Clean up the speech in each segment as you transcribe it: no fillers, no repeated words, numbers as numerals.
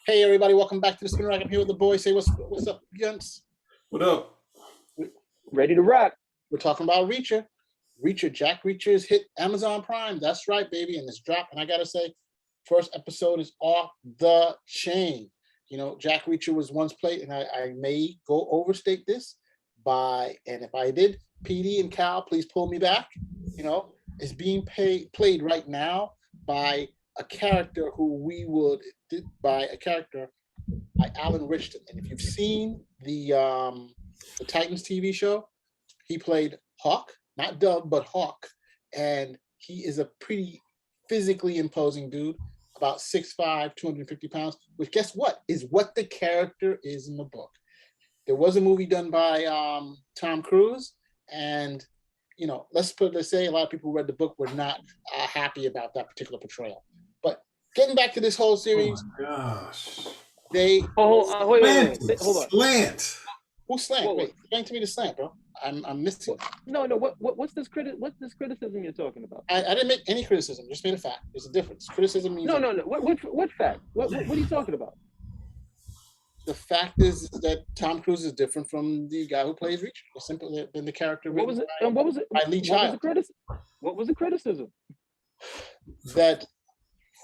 Hey everybody, welcome back to the Spin Rack. I'm here with the boys. Say what's up, gents? What up? Ready to rock. We're talking about Reacher. Jack Reacher has hit Amazon Prime. That's right, baby, and it's dropped. And I gotta say, first episode is off the chain. You know, Jack Reacher was once played, and I may go overstate this and if I did, PD and Cal, please pull me back. You know, it's being played right now by a character by Alan Richardson. And if you've seen the Titans TV show, he played Hawk, not Dove, but Hawk. And he is a pretty physically imposing dude, about 6'5", 250 pounds, which guess what? Is what the character is in the book. There was a movie done by Tom Cruise, and you know, let's say a lot of people who read the book were not happy about that particular portrayal. But getting back to this whole series, oh my gosh, they wait, hold on. Slant. Who's Slant? Wait, explain to me the Slant, bro. I'm missing. No. What's this criticism you're talking about? I didn't make any criticism. Just made a fact. There's a difference. Criticism means No. What fact? What are you talking about? The fact is that Tom Cruise is different from the guy who plays Reacher. It's simply than the character. What was it? By Lee Child. What was the criticism? That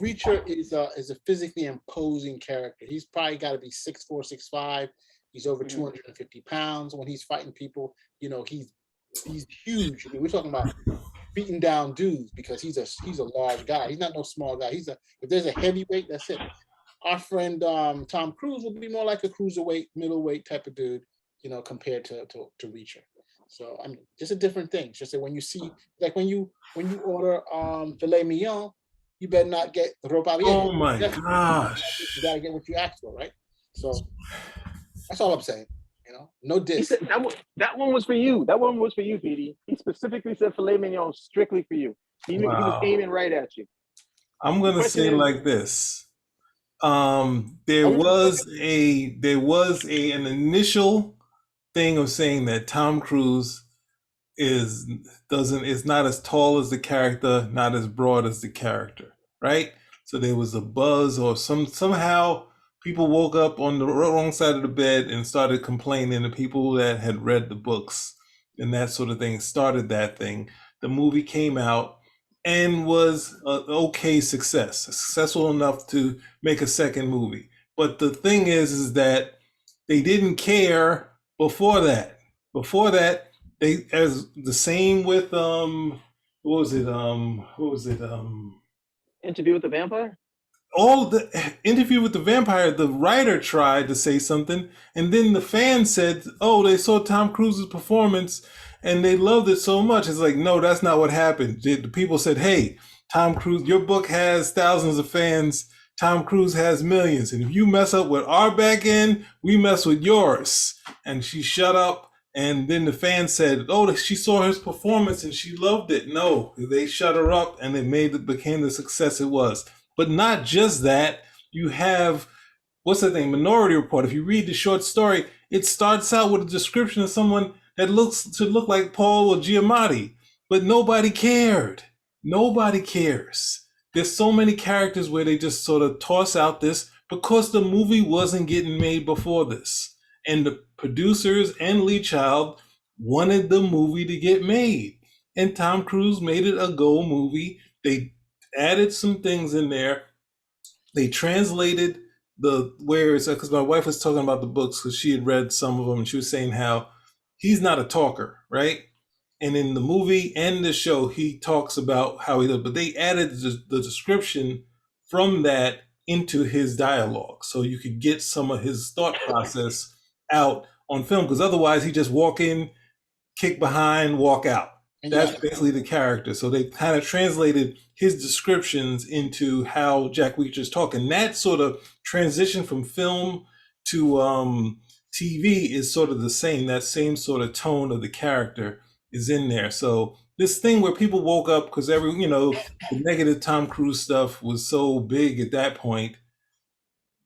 Reacher is a physically imposing character. He's probably got to be 6'4", 6'5". He's over 250 pounds. When he's fighting people, you know, he's huge. I mean, we're talking about beating down dudes because he's a large guy. He's not no small guy. If there's a heavyweight, that's it. Our friend Tom Cruise will be more like a cruiserweight, middleweight type of dude, you know, compared to Reacher. So I mean, just a different thing. It's just that when you see, like when you order filet mignon, you better not get ropa vieja. Oh my gosh! You gotta get what you asked for, right? So that's all I'm saying. You know, no diss. He said that one was for you. That one was for you, PD. He specifically said filet mignon strictly for you. He was aiming right at you. I'm gonna say like this. There was an initial thing of saying that Tom Cruise is not as tall as the character, not as broad as the character, right? So there was a buzz, or somehow people woke up on the wrong side of the bed and started complaining. The people that had read the books and that sort of thing started that thing. The movie came out and was an okay successful enough to make a second movie. But the thing is that they didn't care before that. Before that, they, as the same with Interview with the Vampire? All the Interview with the Vampire, the writer tried to say something, and then the fans said, oh, they saw Tom Cruise's performance and they loved it so much. It's like, no, that's not what happened. The people said, hey, Tom Cruise, your book has thousands of fans. Tom Cruise has millions. And if you mess up with our back end, we mess with yours. And she shut up. And then the fans said, oh, she saw his performance and she loved it. No, they shut her up and it became the success it was. But not just that. You have, what's that thing, Minority Report. If you read the short story, it starts out with a description of someone that look like Paul or Giamatti, but nobody cared. Nobody cares. There's so many characters where they just sort of toss out this because the movie wasn't getting made before this. And the producers and Lee Child wanted the movie to get made. And Tom Cruise made it a go movie. They added some things in there. They translated because my wife was talking about the books because she had read some of them and she was saying how he's not a talker, right? And in the movie and the show, he talks about how he does, but they added the description from that into his dialogue. So you could get some of his thought process out on film, because otherwise he just walk in, kick behind, walk out. That's basically the character. So they kind of translated his descriptions into how Jack Reacher's talking. That sort of transition from film to TV is sort of the same. That same sort of tone of the character is in there. So this thing where people woke up because the negative Tom Cruise stuff was so big at that point.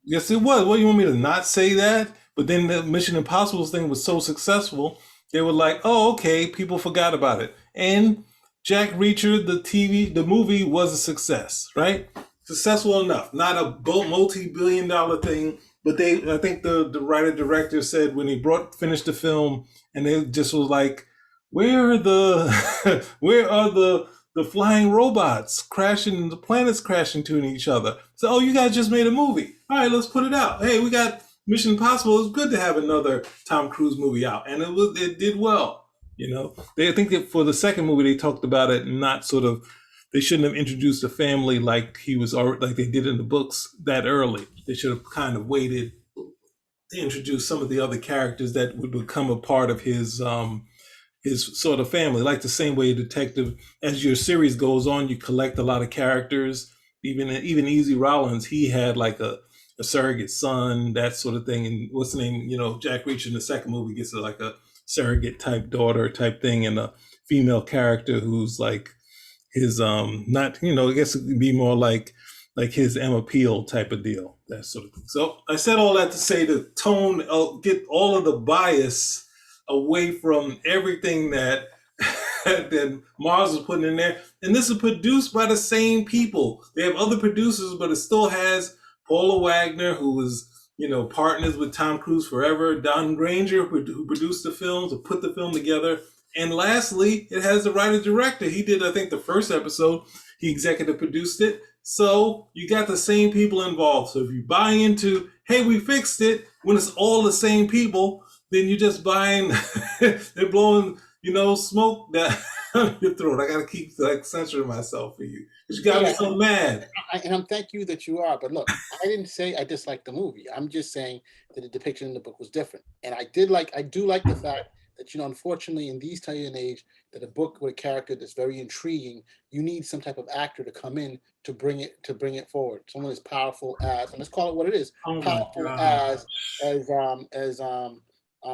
Yes, it was. What, you want me to not say that? But then the Mission Impossible thing was so successful, they were like, oh, okay, people forgot about it. And Jack Reacher, the movie was a success, right? successful enough. Not a multi-billion-dollar thing, but I think the writer director said when he finished the film, and they just was like, where are the where are the flying robots crashing, the planets crashing into each other? So, oh, you guys just made a movie. All right, let's put it out. Hey, we got Mission Impossible. It's good to have another Tom Cruise movie out, and it did well. I think that for the second movie they talked about it, not sort of, they shouldn't have introduced a family like he was already, like they did in the books, that early. They should have kind of waited to introduce some of the other characters that would become a part of his sort of family. Like the same way detective, as your series goes on, you collect a lot of characters. Even Easy Rollins, he had like a surrogate son, that sort of thing. And what's the name? Jack Reacher in the second movie gets like a surrogate type daughter type thing, and a female character who's like his not, I guess it would be more like his Emma Peel type of deal, that sort of thing. So I said all that to say the tone, get all of the bias away from everything that that Mars was putting in there. And this is produced by the same people. They have other producers, but it still has Paula Wagner, who was partners with Tom Cruise forever, Don Granger, who produced the films, who put the film together. And lastly, it has the writer-director. He did, I think, the first episode. He executive produced it. So you got the same people involved. So if you buy into, hey, we fixed it, when it's all the same people, then you're just buying, they're blowing, smoke down your throat. I got to keep censoring myself for you. Because you got me so mad. And thank you that you are. But look, I didn't say I disliked the movie. I'm just saying that the depiction in the book was different. And I do like the fact that, unfortunately, in these day and age, that a book with a character that's very intriguing, you need some type of actor to come in to bring it forward. Someone as powerful as, and let's call it what it is, powerful as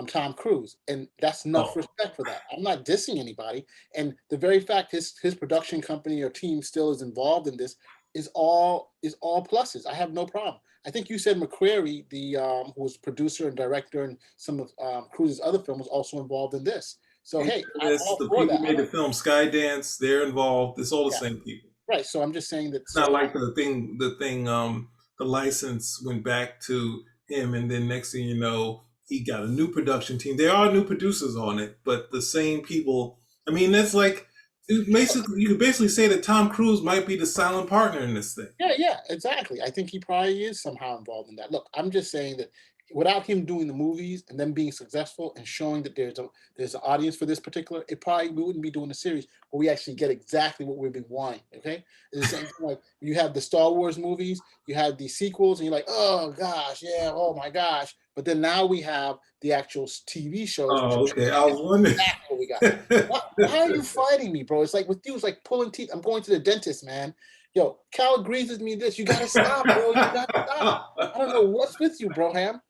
Tom Cruise, and that's enough respect for that. I'm not dissing anybody, and the very fact his production company or team still is involved in this is all pluses. I have no problem. I think you said McQuarrie, who was producer and director in some of Cruise's other films, was also involved in this. So hey, the people who made the film Skydance, they're involved. It's all the same people, right? So I'm just saying that it's not like the thing. The license went back to him, and then next thing you know, he got a new production team. There are new producers on it, but the same people. I mean, that's like, basically, you could basically say that Tom Cruise might be the silent partner in this thing. Yeah, exactly. I think he probably is somehow involved in that. Look, I'm just saying that without him doing the movies and them being successful and showing that there's an audience for this particular, we wouldn't be doing a series where we actually get exactly what we've been wanting. Okay, it's the same thing, like you have the Star Wars movies, you have the sequels, and you're like, oh gosh, yeah, oh my gosh. But then now we have the actual TV shows. Oh, okay. I was wondering. Exactly what we got. Why are you fighting me, bro? It's like with you, it's like pulling teeth. I'm going to the dentist, man. Yo, Cal agrees with me this. You gotta stop, bro. You gotta stop. I don't know what's with you, bro, Ham.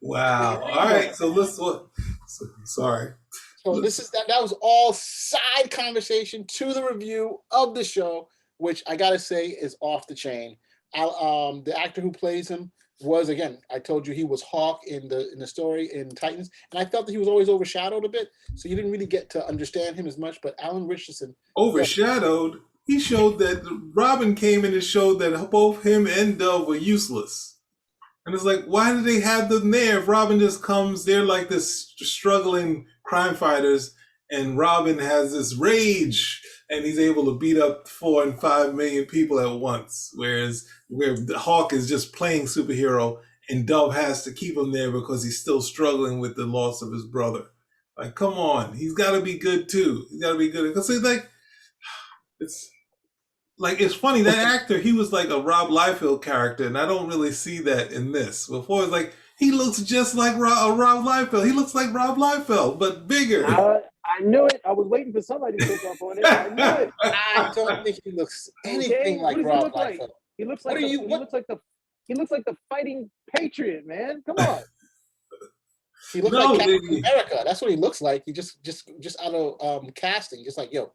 Wow. All right. So sorry. So that was all side conversation to the review of the show, which I gotta say is off the chain. The actor who plays him was, again, I told you he was Hawk in the story in Titans, and I felt that he was always overshadowed a bit, so you didn't really get to understand him as much. But Alan Richardson overshadowed. He showed that Robin came in and showed that both him and Dove were useless. And it's like, why do they have them there if Robin just comes? They're like this struggling crime fighters, and Robin has this rage, and he's able to beat up 4 and 5 million people at once. Whereas where the Hawk is just playing superhero, and Dove has to keep him there because he's still struggling with the loss of his brother. Like, come on, he's got to be good too. He's got to be good because it's funny, that actor, he was like a Rob Liefeld character, and I don't really see that in this. Before, it's like, he looks just like Rob Liefeld. He looks like Rob Liefeld, but bigger. I knew it. I was waiting for somebody to pick up on it. I knew it. I don't think he looks anything like Rob Liefeld. He looks like he looks like the fighting patriot, man. Come on. He looks like Captain America. That's what he looks like. He just out of casting, just like, yo.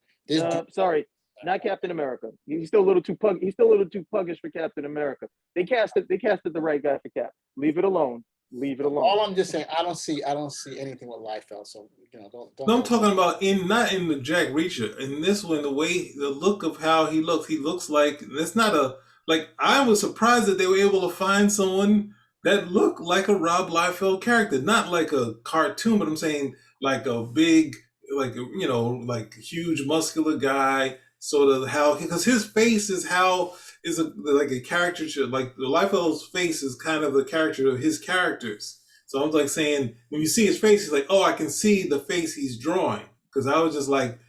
Sorry. Not Captain America. He's still a little too pug. He's still a little too puggish for Captain America. They casted the right guy for Cap. Leave it alone. All I'm just saying, I don't see anything with Liefeld. So don't. No, I'm talking about not in the Jack Reacher. In this one, the look of how he looks like, it's not a like I was surprised that they were able to find someone that looked like a Rob Liefeld character, not like a cartoon, but I'm saying like a big, like like huge muscular guy, sort of how because his face is how is like a caricature, like the Liefeld's face is kind of the character of his characters. So I'm like saying when you see his face, he's like, oh, I can see the face he's drawing because I was just like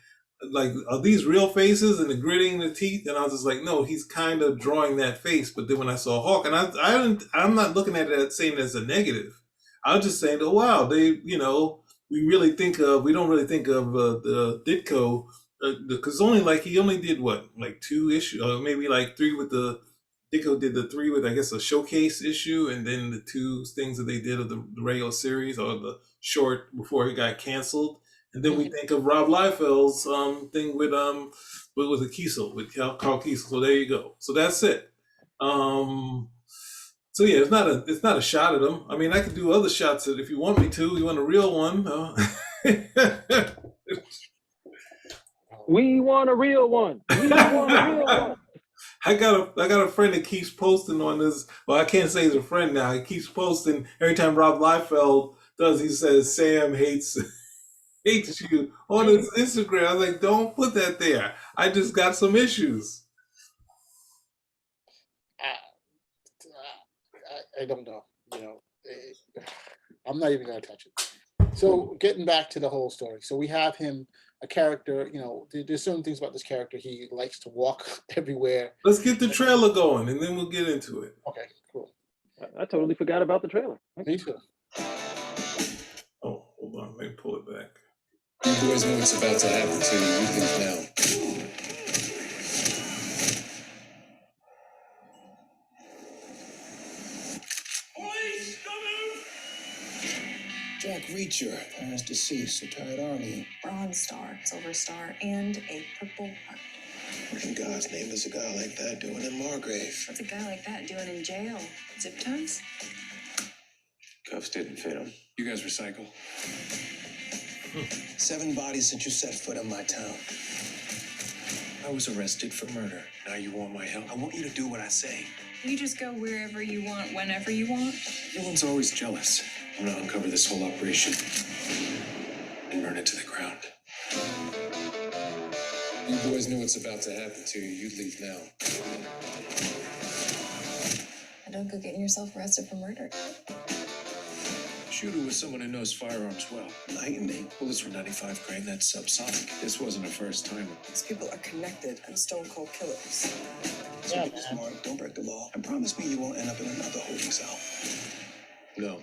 are these real faces and the gritting the teeth, and I was just like no, he's kind of drawing that face. But then when I saw Hawk, and I'm not looking at it saying it as a negative, I was just saying, oh wow, they we don't really think of the Ditko because only like he only did what like 2 issues or maybe like 3 with the Ditko did the 3 with I guess a showcase issue and then the 2 things that they did of the regular series or the short before it got canceled. And then we think of Rob Liefeld's thing with the Kiesel, with Carl Kiesel. So there you go. So that's it. So yeah, it's not a shot at him. I mean, I could do other shots at if you want me to. You want a real one? We want a real one. We want a real one. I got a friend that keeps posting on this. Well, I can't say he's a friend now. He keeps posting every time Rob Liefeld does. He says Sam hates you on his Instagram. I was like, don't put that there. I just got some issues. I don't know. I'm not even going to touch it. So getting back to the whole story. So we have him, a character, there's certain things about this character. He likes to walk everywhere. Let's get the trailer going and then we'll get into it. Okay, cool. I totally forgot about the trailer. Me too. Oh, hold on. Let me pull it back. You boys know what's about to happen to you. You can now. Jack Reacher, parents deceased, retired Army. Bronze Star, Silver Star, and a Purple Heart. What in God's name does a guy like that doing in Margrave? What's a guy like that doing in jail? Zip ties? Cuffs didn't fit him. You guys recycle? 7 bodies since you set foot in my town. I was arrested for murder. Now you want my help? I want you to do what I say. You just go wherever you want, whenever you want? Everyone's always jealous. I'm gonna uncover this whole operation and burn it to the ground. You boys know what's about to happen to you. You leave now. And don't go getting yourself arrested for murder. Shooter was someone who knows firearms well. Lightning. Bullets were 95 grain. That's subsonic. This wasn't a first timer. These people are connected and stone cold killers. So Yeah, be smart. Don't break the law. And promise me you won't end up in another holding cell. No.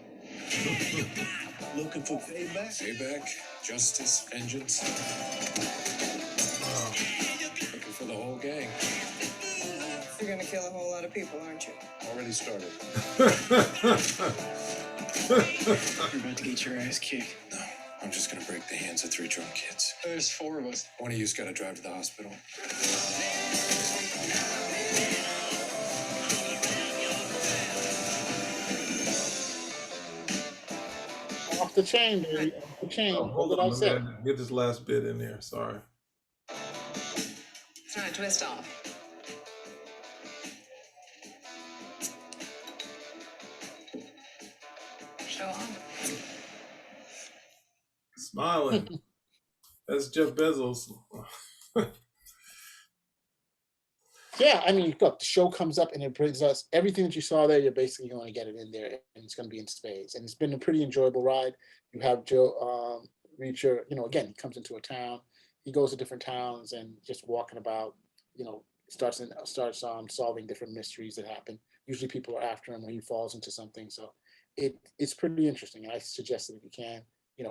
Looking for payback? Payback, justice, vengeance. Looking for the whole gang. You're gonna kill a whole lot of people, aren't you? Already started. You're about to get your ass kicked. No, I'm just gonna break the hands of 3 drunk kids. There's 4 of us. One of you's gotta drive to the hospital. Off the chain, baby. Off the chain. Oh, What hold did on. I Let say? me get this last bit in there. Sorry. It's not a twist off. Show off. Smiling. That's Jeff Bezos. Yeah, I mean, look, the show comes up and it brings us everything that you saw there. You're basically going to get it in there, and it's going to be in spades. And it's been a pretty enjoyable ride. You have Joe Reacher. Again, he comes into a town. He goes to different towns and just walking about. Starts solving different mysteries that happen. Usually, people are after him when he falls into something. So it's pretty interesting. And I suggest that if you can,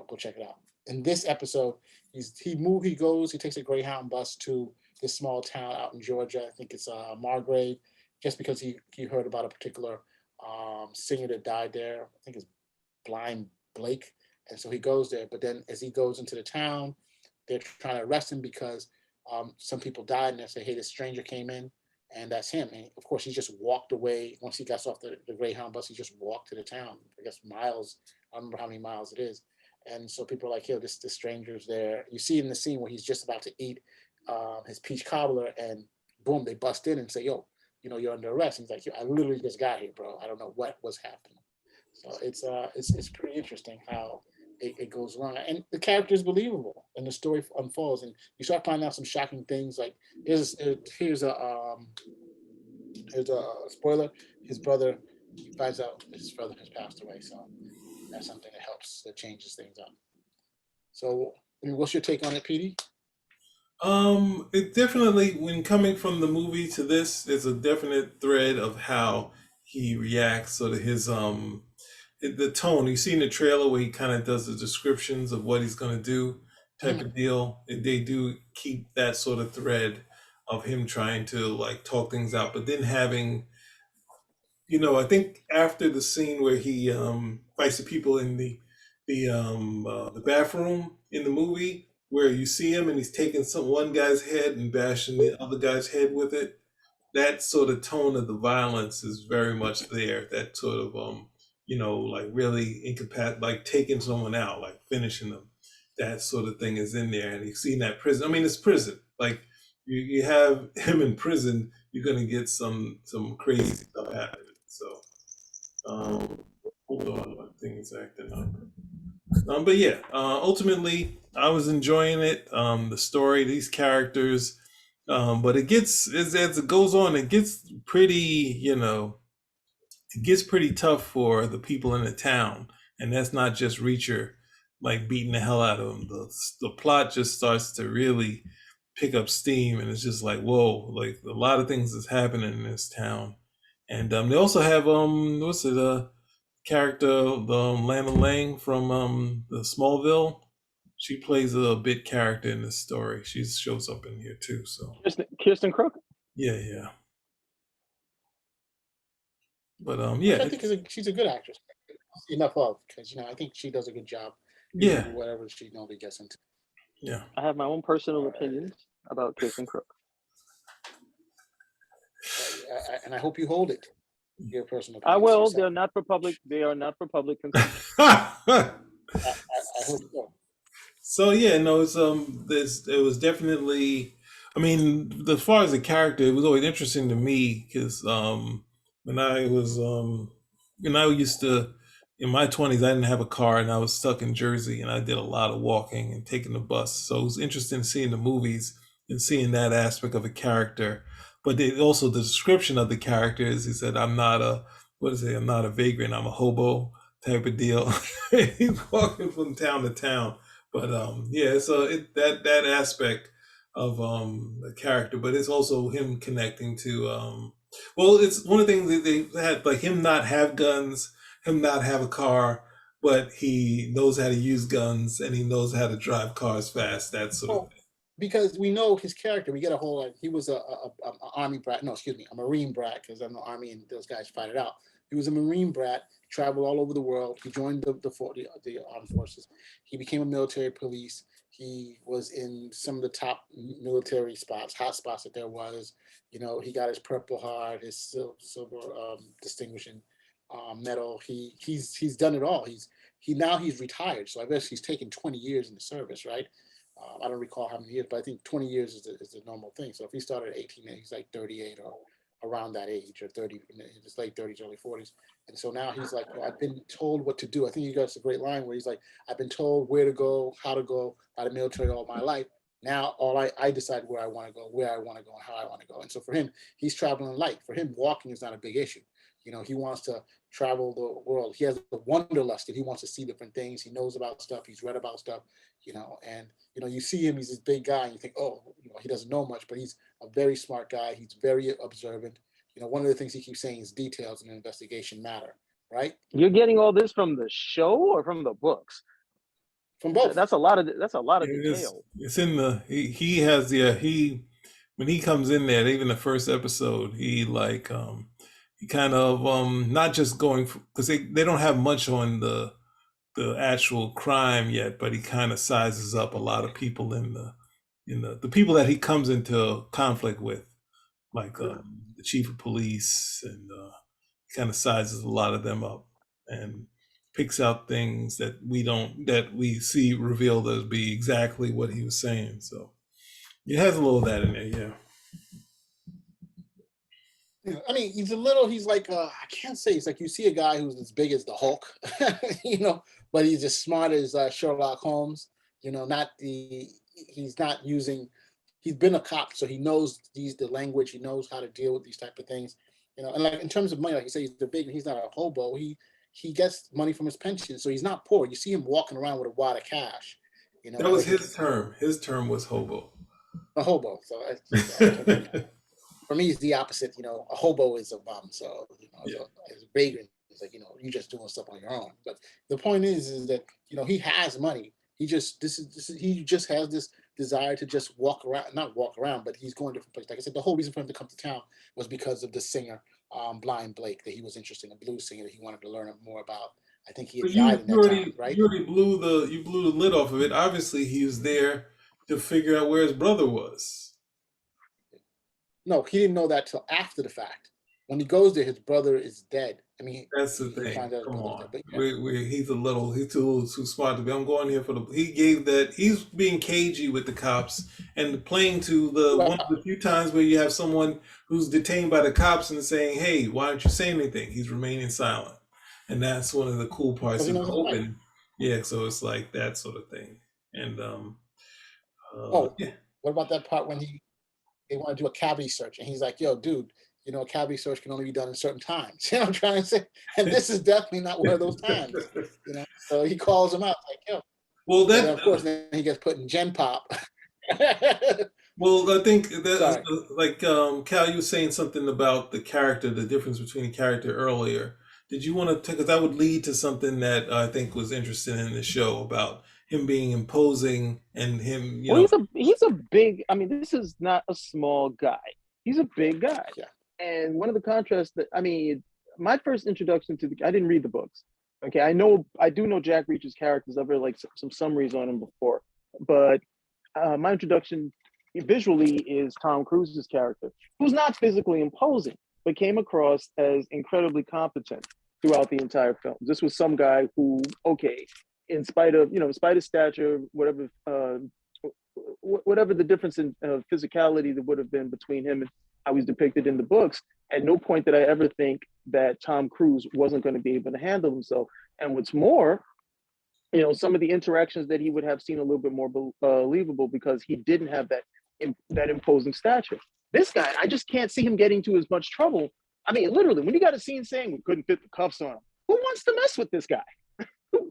go check it out. In this episode, he takes a Greyhound bus to this small town out in Georgia. I think it's Margrave, just because he heard about a particular singer that died there. I think it's Blind Blake. And so he goes there. But then as he goes into the town, they're trying to arrest him because some people died, and they say, hey, this stranger came in, and that's him. And of course, he just walked away. Once he got off the Greyhound bus, he just walked to the town. I guess miles. I don't remember how many miles it is. And so people are like, yo, this stranger's there. You see in the scene where he's just about to eat his peach cobbler, and boom, they bust in and say, yo, you're under arrest. And he's like, I literally just got here, bro. I don't know what was happening. So it's pretty interesting how it goes along, and the character is believable, and the story unfolds, and you start finding out some shocking things. Like here's a spoiler: his brother, he finds out his brother has passed away. So that's something that changes things up. So, I mean, what's your take on it, Petey? It definitely, when coming from the movie to this, there's a definite thread of how he reacts, sort of his the tone. You see in the trailer where he kind of does the descriptions of what he's gonna do, type of deal. They do keep that sort of thread of him trying to like talk things out, but then having, I think after the scene where he fights the people in the bathroom in the movie, where you see him and he's taking one guy's head and bashing the other guy's head with it. That sort of tone of the violence is very much there. That sort of like really incapacitate, like taking someone out, like finishing them. That sort of thing is in there, and you see in that prison. I mean, it's prison. Like you have him in prison, you're gonna get some crazy stuff happening. So, hold on, I think it's acting up. But yeah, ultimately, I was enjoying it. The story, these characters, but it gets as it goes on, it gets pretty, it gets pretty tough for the people in the town, and that's not just Reacher like beating the hell out of them. The plot just starts to really pick up steam, and it's just like, whoa, like a lot of things is happening in this town. And they also have character, Lana Lang from the Smallville. She plays a bit character in this story. She shows up in here too. So Kirsten Crook. yeah. But Which I think she's a good actress. Enough of, because I think she does a good job. Yeah. Whatever she normally gets into. Yeah. I have my own personal opinions about Kirsten Crook. And I hope you hold it. Your personal. I will. They're not for public. They are not for public consumption. I hope so. So yeah, no, it's it was definitely. I mean, as far as the character, it was always interesting to me because when I used to, in my 20s, I didn't have a car and I was stuck in Jersey, and I did a lot of walking and taking the bus. So it was interesting seeing the movies and seeing that aspect of a character. But also the description of the characters, he said, I'm not a vagrant, I'm a hobo type of deal. He's walking from town to town. But yeah, so that aspect of the character, but it's also him connecting to it's one of the things that they had, like him not have guns, him not have a car, but he knows how to use guns and he knows how to drive cars fast, that sort of thing. Because we know his character, we get a whole he was a army brat. No, excuse me, a Marine brat. Because I'm the army, and those guys fight it out. He was a Marine brat. Traveled all over the world. He joined the armed forces. He became a military police. He was in some of the top military spots, hot spots that there was. He got his Purple Heart, his silver distinguishing medal. He's done it all. He's retired. So I guess he's taken 20 years in the service, right? I don't recall how many years, but I think 20 years is the normal thing. So if he started at 18, he's like 38 or around that age, or 30, in his late 30s, early 40s. And so now he's like, I've been told what to do. I think he got a great line where he's like, I've been told where to go, how to go by the military all my life. Now I decide where I want to go, and how I want to go. And so for him, he's traveling light. For him, walking is not a big issue. He wants to travel the world. He has the wanderlust that he wants to see different things. He knows about stuff. He's read about stuff, and you see him, he's this big guy, and you think, oh, he doesn't know much, but he's a very smart guy. He's very observant. One of the things he keeps saying is details in an investigation matter, right? You're getting all this from the show or from the books? From both. That's a lot of detail. It's in the he has when he comes in there, even the first episode, he kind of not just going because they don't have much on the actual crime yet, but he kind of sizes up a lot of people in the people that he comes into conflict with, like the chief of police, and kind of sizes a lot of them up and picks out things that we see revealed as be exactly what he was saying. So it has a little of that in there, yeah. Yeah, I mean, he's like, I can't say, it's like you see a guy who's as big as the Hulk, but he's as smart as Sherlock Holmes, not he's not using, he's been a cop, so he knows the language, he knows how to deal with these type of things, and like in terms of money, like you say, he's not a hobo, he gets money from his pension, so he's not poor. You see him walking around with a wad of cash, That was but his term. His term was hobo. a hobo, so for me, it's the opposite. A hobo is a bum. So, as a vagrant, it's like, you're just doing stuff on your own. But the point is that, he has money. He just, he just has this desire to just walk around, not walk around, but he's going to different places. Like I said, the whole reason for him to come to town was because of the singer, Blind Blake, that he was interested in, a blues singer that he wanted to learn more about. I think he had died in that town, right? You already blew the lid off of it. Obviously, he was there to figure out where his brother was. No, he didn't know that till after the fact. When he goes there, his brother is dead. I mean, that's the thing. Come on, dead, yeah. He's too smart to be. I'm going here for the. He gave that. He's being cagey with the cops and playing to the one of the few times where you have someone who's detained by the cops and saying, "Hey, why don't you say anything?" He's remaining silent, and that's one of the cool parts of the open. Yeah, so it's like that sort of thing, and yeah. What about that part when they want to do a cavity search, and he's like, "Yo, dude, a cavity search can only be done in certain times." You know what I'm trying to say? And this is definitely not one of those times. So he calls him out like, "Yo." Well, that of course then he gets put in Gen Pop. Well, I think that like Cal, you were saying something about the character, the difference between the character earlier. Did you want to take? Because that would lead to something that I think was interesting in the show about him being imposing and him, he's a big. I mean, this is not a small guy. He's a big guy. Yeah. And one of the contrasts that my first introduction to I didn't read the books. Okay, I do know Jack Reacher's characters. I've read like some summaries on him before, but my introduction visually is Tom Cruise's character, who's not physically imposing, but came across as incredibly competent throughout the entire film. This was some guy who, in spite of stature, whatever the difference in physicality that would have been between him and how he's depicted in the books, at no point did I ever think that Tom Cruise wasn't going to be able to handle himself. And what's more, some of the interactions that he would have seemed a little bit more believable because he didn't have that imposing stature. This guy, I just can't see him getting to as much trouble. I mean, literally, when you got a scene saying we couldn't fit the cuffs on him, who wants to mess with this guy?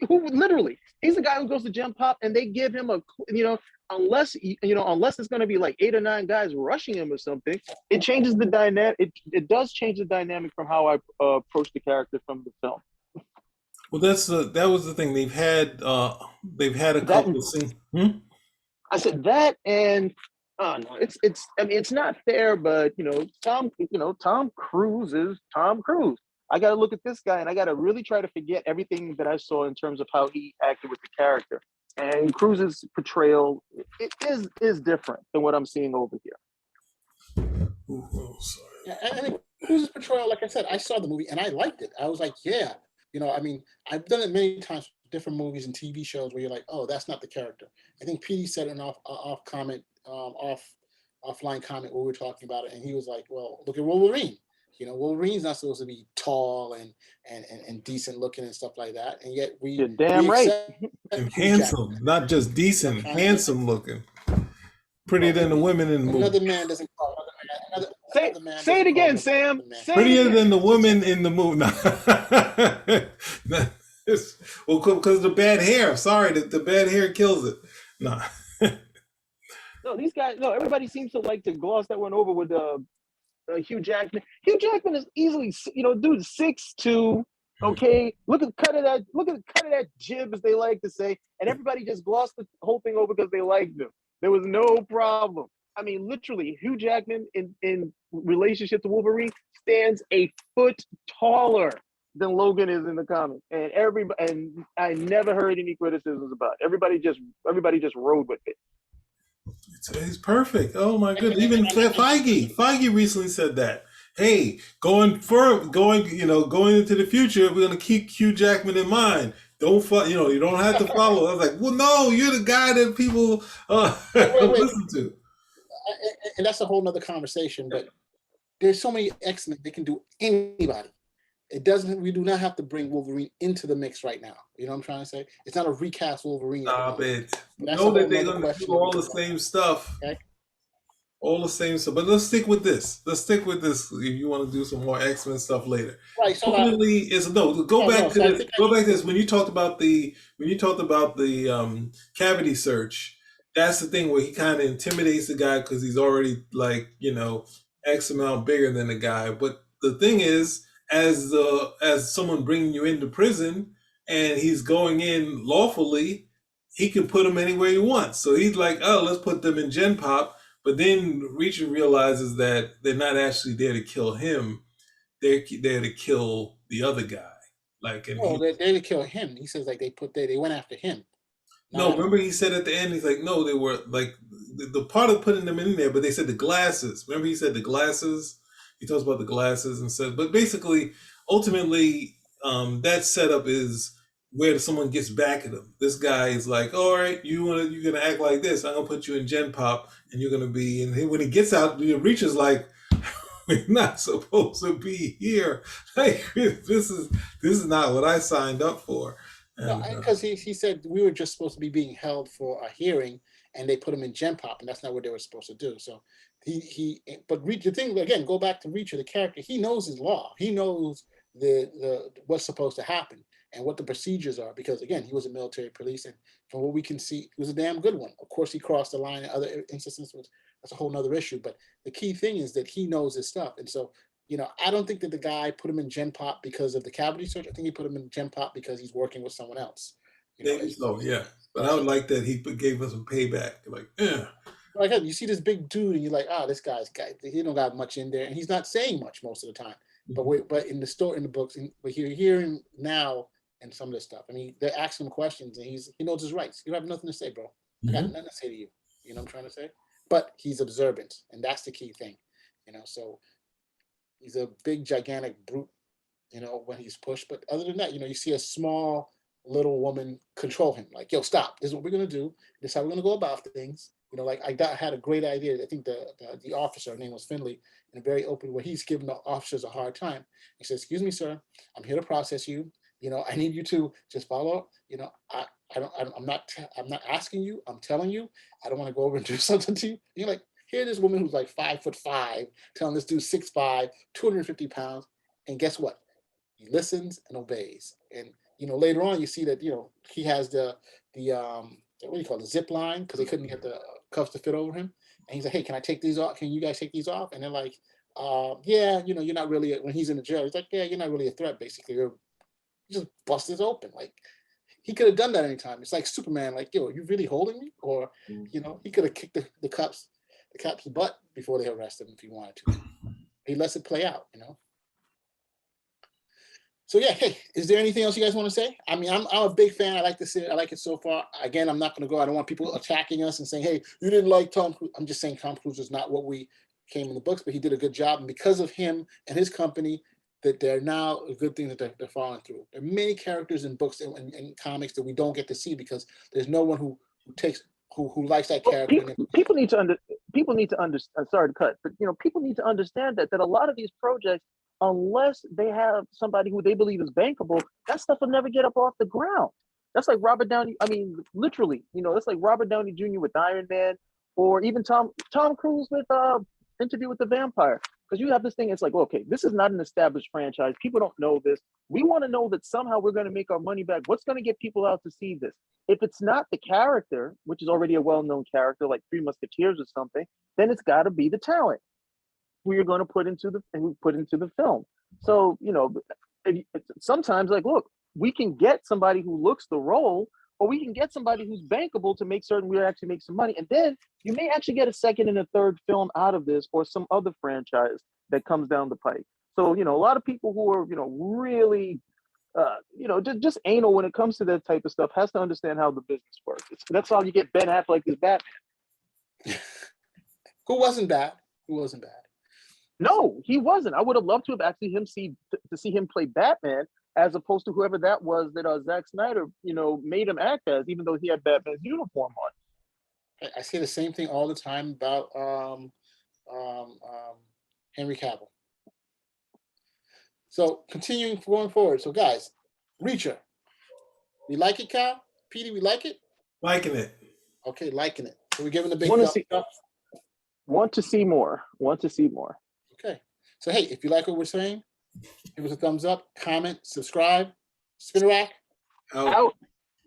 Who literally, he's the guy who goes to Gen Pop and they give him unless it's going to be like 8 or 9 guys rushing him or something, it changes the dynamic. It does change the dynamic from how I approach the character from the film. Well, that was the thing. They've had a couple of scenes. I said that, and no, it's not fair, but Tom Cruise is Tom Cruise. I got to look at this guy and I got to really try to forget everything that I saw in terms of how he acted with the character. And Cruise's portrayal is different than what I'm seeing over here. Oh, sorry. Yeah, I mean, Cruise's portrayal, like I said, I saw the movie and I liked it. I was like, yeah, I've done it many times, different movies and TV shows where you're like, oh, that's not the character. I think Petey said an offline comment where we were talking about it, and he was like, well, look at Wolverine. Wolverine's not supposed to be tall and decent looking and stuff like that, and yet you're damn right. And handsome, not just decent, handsome looking. Prettier than the women in the movie. Another man doesn't call another man. Say it again, Sam. Prettier than the women in the movie. Well, because the bad hair. Sorry, the bad hair kills it. No. No, these guys. No, everybody seems to like to gloss that one over with Hugh Jackman. Hugh Jackman is easily, dude, 6'2". Okay, look at the cut of that jib, as they like to say, and everybody just glossed the whole thing over because they liked him. There was no problem. I mean, literally, Hugh Jackman in relationship to Wolverine stands a foot taller than Logan is in the comic, and I never heard any criticisms about it. Everybody just rode with it. He's perfect. Oh my goodness! Even Feige recently said that. Hey, going into the future, we're gonna keep Hugh Jackman in mind. You don't have to follow. I was like, well, no, you're the guy that people listen to. And that's a whole nother conversation. But there's so many X-Men, they can do anybody. It doesn't. We do not have to bring Wolverine into the mix right now. You know what I'm trying to say? It's not a recast Wolverine. Stop it. You That's a know whole that they're nother gonna question do that we all the can talk same stuff. Okay. All the same stuff. But let's stick with this. Let's stick with this if you want to do some more X-Men stuff later. Right. So Ultimately, is no. Go back to so I this. think Go back to this. When you talked about the cavity search, that's the thing where he kind of intimidates the guy because he's already like, you know, X amount bigger than the guy. But the thing is, as someone bringing you into prison and he's going in lawfully, he can put them anywhere he wants. So he's like, oh, let's put them in Gen Pop. But then Reacher realizes that they're not actually there to kill him; they're there to kill the other guy. Like, and no, they to kill him. He says like they went after him. no, remember he said at the end, he's like, no, they were like the part of putting them in there, but they said the glasses. Remember he said the glasses. He talks about the glasses and said, but basically, ultimately, that setup is where someone gets back at him. This guy is like, all right, you're gonna act like this. I'm gonna put you in Gen Pop, and you're gonna be. And when he gets out, the Reacher's like, we're not supposed to be here. Like this is not what I signed up for. No, because he said we were just supposed to be being held for a hearing, and they put him in Gen Pop, and that's not what they were supposed to do. So but Reacher, the thing again, go back to Reacher, the character. He knows his law. He knows the what's supposed to happen and what the procedures are. Because again, he was a military police, and from what we can see, he was a damn good one. Of course, he crossed the line in other instances. That's a whole nother issue. But the key thing is that he knows his stuff, and so. You know, I don't think that the guy put him in Gen Pop because of the cavity search. I think he put him in Gen Pop because he's working with someone else. You know, maybe so, yeah. But I would like that he gave us some payback. Like, yeah. like you see this big dude, and you're like, this guy, he don't got much in there, and he's not saying much most of the time. But in the story, in the books, but you're hearing now and some of this stuff. I mean, they're asking him questions, and he knows his rights. You have nothing to say, bro. I got nothing to say to you. You know what I'm trying to say? But he's observant, and that's the key thing. You know, so. He's a big, gigantic brute, you know, when he's pushed. But other than that, you know, you see a small little woman control him. Like, yo, stop. This is what we're going to do. This is how we're going to go about things. You know, like I had a great idea. I think the officer, her name was Finley, in a very open way. He's giving the officers a hard time. He says, excuse me, sir, I'm here to process you. You know, I need you to just follow. You know, I'm not asking you. I'm telling you. I don't want to go over and do something to you. You're like, here, this woman who's like 5'5", telling this dude 6'5", 250 pounds, and guess what? He listens and obeys. And you know, later on, you see that he has the what do you call it, the zip line, because they couldn't get the cuffs to fit over him. And he's like, hey, can I take these off? Can you guys take these off? And they're like, yeah, you know, you're not really. When he's in the jail, he's like, yeah, you're not really a threat. Basically, he just busted it open. Like he could have done that anytime. It's like Superman. Like, yo, are you really holding me? Or you know, he could have kicked the cops butt before they arrest him if he wanted to. He lets it play out, you know. So yeah, hey, is there anything else you guys want to say? I mean, I'm a big fan. I like it so far. Again, I'm not going to go. I don't want people attacking us and saying, hey, you didn't like Tom Cruise. I'm just saying Tom Cruise is not what we came in the books, but he did a good job. And because of him and his company, that they're now a good thing that they're following through. There are many characters in books and comics that we don't get to see because there's no one who likes that character. People need to understand. Sorry to cut, but people need to understand that a lot of these projects, unless they have somebody who they believe is bankable, that stuff will never get up off the ground. That's like Robert Downey. I mean, literally, that's like Robert Downey Jr. with Iron Man, or even Tom Cruise with Interview with the Vampire. Because you have this thing, it's like, okay, this is not an established franchise. People don't know this. We want to know that somehow we're going to make our money back. What's going to get people out to see this? If it's not the character, which is already a well-known character, like Three Musketeers or something, then it's got to be the talent who you're going to put into the film. So, sometimes, like, look, we can get somebody who looks the role, or we can get somebody who's bankable to make certain we actually make some money. And then you may actually get a second and a third film out of this, or some other franchise that comes down the pike. So, a lot of people who are, really, just anal when it comes to that type of stuff has to understand how the business works. That's how you get Ben Affleck as Batman. Who wasn't bad? No, he wasn't. I would have loved to have actually see him play Batman, as opposed to whoever that was that Zack Snyder, made him act as, even though he had Batman's uniform on. I say the same thing all the time about Henry Cavill. So continuing going forward. So guys, Reacher, we like it, Cal? Petey, we like it? Liking it. Okay, liking it. So we're giving the big Want to thumbs see up. want to see more. Want to see more. Okay. So hey, if you like what we're saying, give us a thumbs up, comment, subscribe. Spin rack. Out. Out.